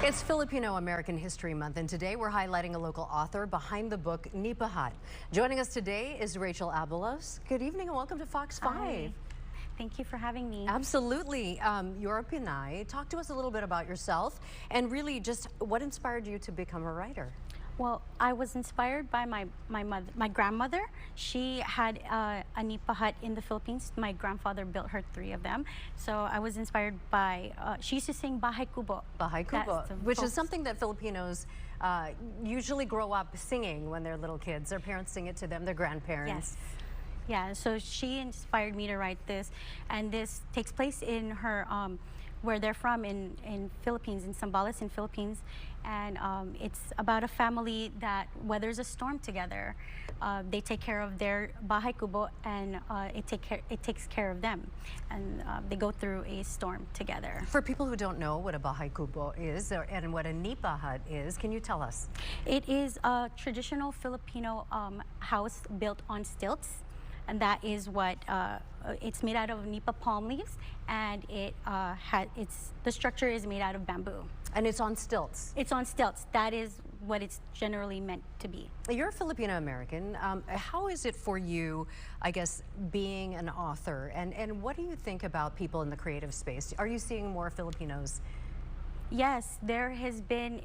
It's Filipino American History Month, and today we're highlighting a local author behind the book Nipa Hut. Joining us today is Rachel Abalos. Good evening and welcome to Fox 5. Hi. Thank you for having me. Absolutely. You're a Pinay. Talk to us a little bit about yourself and really just what inspired you to become a writer. Well, I was inspired by my grandmother. She had a nipa hut in the Philippines. My grandfather built her 3 of them. So I was inspired by, she used to sing Bahay Kubo. Bahay Kubo, which is something that Filipinos usually grow up singing when they're little kids. Their parents sing it to them, their grandparents. Yes. Yeah, so she inspired me to write this. And this takes place in her, where they're from in Philippines, in Zambales in Philippines. And it's about a family that weathers a storm together. They take care of their Bahay Kubo and it takes care of them. And they go through a storm together. For people who don't know what a Bahay Kubo is and what a Nipa Hut is, can you tell us? It is a traditional Filipino house built on stilts. And that is what it's made out of nipa palm leaves, and the structure is made out of bamboo. And it's on stilts. It's on stilts. That is what it's generally meant to be. You're a Filipino American. How is it for you, I guess, being an author? And what do you think about people in the creative space? Are you seeing more Filipinos? Yes, there has been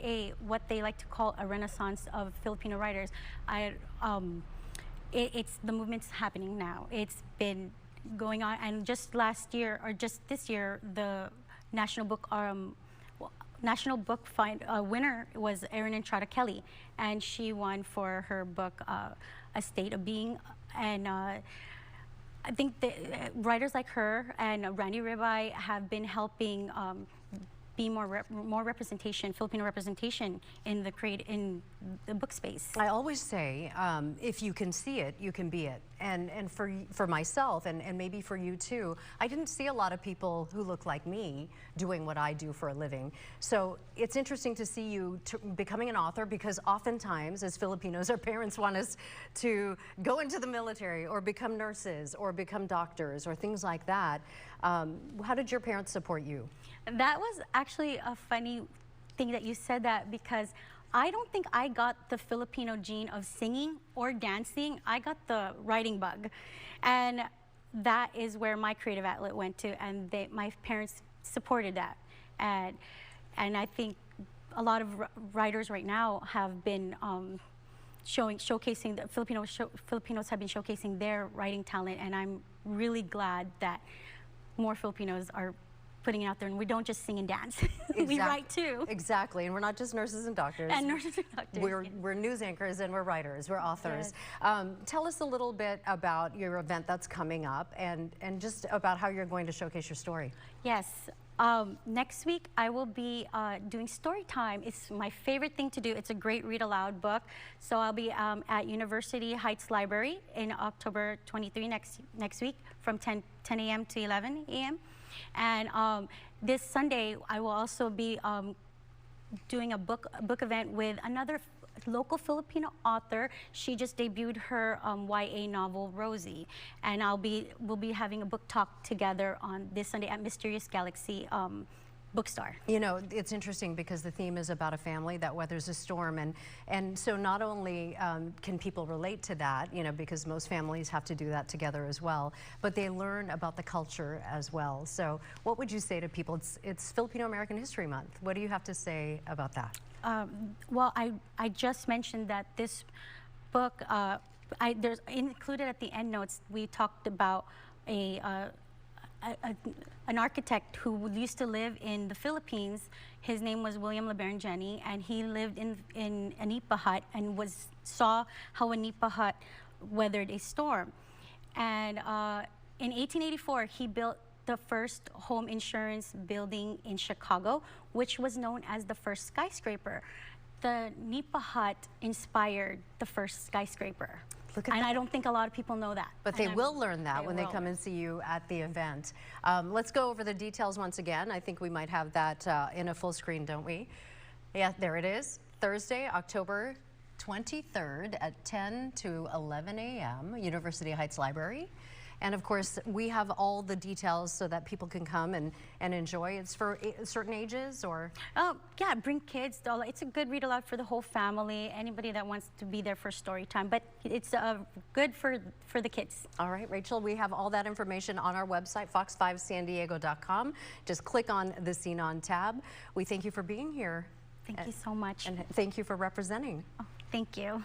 what they like to call a renaissance of Filipino writers. It's the movement's happening now. It's been going on, and just last year or just this year, the National Book winner was Erin Entrada Kelly, and she won for her book A State of Being. And I think that writers like her and Randy Ribay have been helping be more representation, Filipino representation in the book space. I always say, if you can see it, you can be it. And for myself, and maybe for you too, I didn't see a lot of people who look like me doing what I do for a living. So it's interesting to see you becoming an author, because oftentimes as Filipinos, our parents want us to go into the military or become nurses or become doctors or things like that. How did your parents support you? That was actually a funny thing that you said that, because I don't think I got the Filipino gene of singing or dancing. I got the writing bug. And that is where my creative outlet went to, and my parents supported that. And I think a lot of writers right now have been showcasing, the Filipinos have been showcasing their writing talent, and I'm really glad that more Filipinos are putting it out there, and we don't just sing and dance. Exactly. We write too. Exactly, and we're not just nurses and doctors. And nurses and doctors. We're news anchors, and we're writers, we're authors. Yes. Tell us a little bit about your event that's coming up, and just about how you're going to showcase your story. Yes. Next week, I will be doing story time. It's my favorite thing to do. It's a great read aloud book. So I'll be at University Heights Library in October 23 next week from 10 a.m. to 11 a.m. And this Sunday, I will also be doing a book event with another local Filipino author. She just debuted her YA novel, Rosie. And we'll be having a book talk together on this Sunday at Mysterious Galaxy Bookstore. You know, it's interesting because the theme is about a family that weathers a storm, and so not only can people relate to that, you know, because most families have to do that together as well, but they learn about the culture as well. So what would you say to people? It's Filipino American History Month. What do you have to say about that? Well, I just mentioned that this book, there's included at the end notes, we talked about an architect who used to live in the Philippines. His name was William LeBaron Jenney, and he lived in a nipa hut and saw how a nipa hut weathered a storm. And in 1884, he built the first home insurance building in Chicago, which was known as the first skyscraper. The nipa hut inspired the first skyscraper. And I don't think a lot of people know that. But they will learn that when they come and see you at the event. Let's go over the details once again. I think we might have that in a full screen, don't we? Yeah, there it is. Thursday, October 23rd at 10 to 11 a.m., University Heights Library. And of course, we have all the details so that people can come and enjoy. It's for certain ages, or? Yeah, bring kids. It's a good read aloud for the whole family, anybody that wants to be there for story time, but it's good for the kids. All right, Rachel, we have all that information on our website, fox5sandiego.com. Just click on the Scene On tab. We thank you for being here. Thank you so much. And thank you for representing. Oh, thank you.